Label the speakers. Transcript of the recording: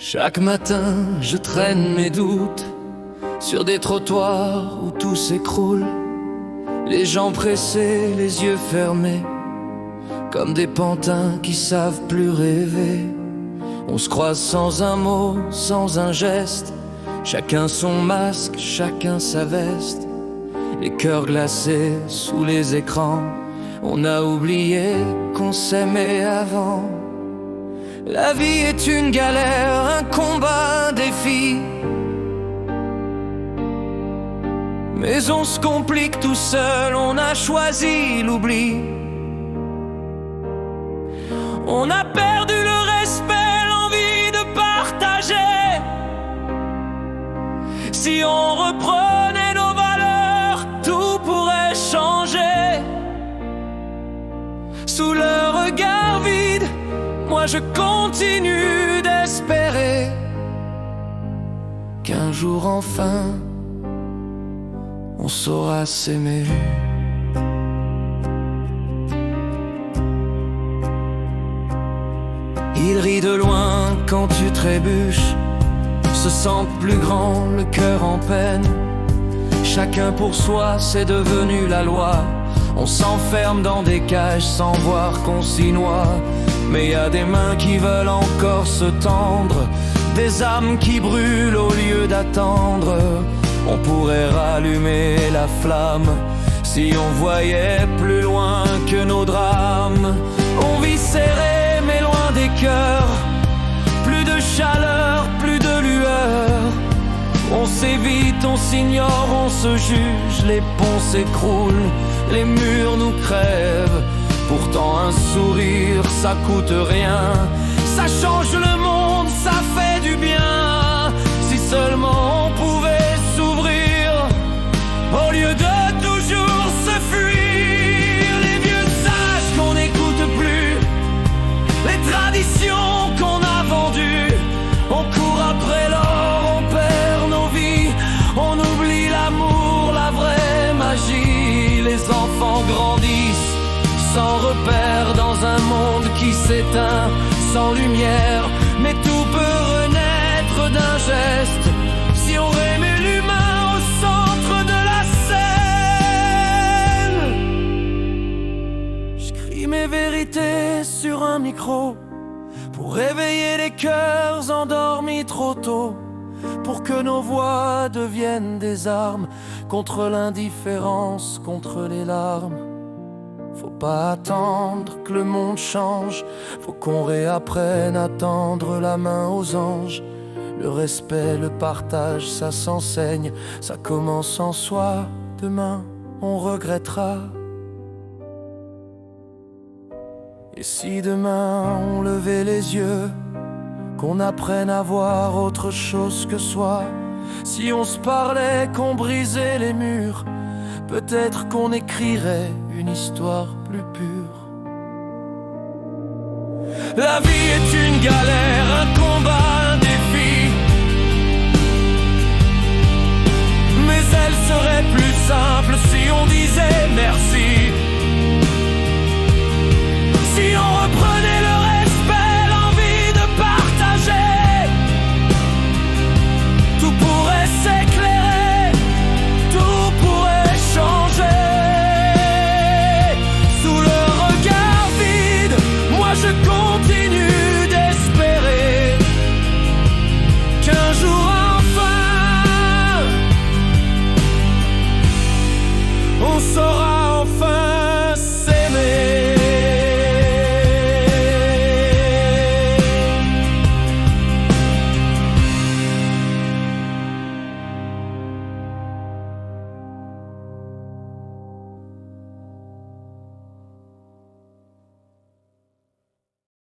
Speaker 1: Chaque matin, je traîne mes doutes sur des trottoirs où tout s'écroule. Les gens pressés, les yeux fermés, comme des pantins qui savent plus rêver. On se croise sans un mot, sans un geste, chacun son masque, chacun sa veste. Les cœurs glacés sous les écrans, on a oublié qu'on s'aimait avant. La vie est une galère, un combat, un défi, mais on se complique tout seul, on a choisi l'oubli. On a perdu le respect, l'envie de partager. Si on reprenait nos valeurs, tout pourrait changer. Sous le regard vide, moi je continue d'espérer qu'un jour enfin on saura s'aimer. Il rit de loin quand tu trébuches, se sent plus grand, le cœur en peine. Chacun pour soi, c'est devenu la loi. On s'enferme dans des cages sans voir qu'on s'y noie. Mais y a des mains qui veulent encore se tendre, des âmes qui brûlent au lieu d'attendre. On pourrait rallumer la flamme si on voyait plus loin que nos drames. On vit serré mais loin des cœurs, plus de chaleur, plus de lueur. On s'évite, on s'ignore, on se juge, les ponts s'écroulent, les murs nous crèvent. Pourtant un sourire, ça coûte rien, ça change le monde, ça fait du bien. Si seulement on pouvait s'ouvrir, au lieu de toujours se fuir. Les vieux sages qu'on n'écoute plus, les traditions qu'on a vendues. On court après l'or, on perd nos vies, on oublie l'amour, la vraie magie. Les enfants grandissent sans repère dans un monde qui s'éteint, sans lumière. Mais tout peut renaître d'un geste si on remet l'humain au centre de la scène. Je crie mes vérités sur un micro pour réveiller les cœurs endormis trop tôt, pour que nos voix deviennent des armes contre l'indifférence, contre les larmes. Faut pas attendre que le monde change, faut qu'on réapprenne à tendre la main aux anges. Le respect, le partage, ça s'enseigne, ça commence en soi. Demain, on regrettera. Et si demain on levait les yeux, qu'on apprenne à voir autre chose que soi. Si on se parlait, qu'on brisait les murs, peut-être qu'on écrirait une histoire plus pure. La vie est une galère, un combat, un défi, mais elle serait plus simple si on disait merci.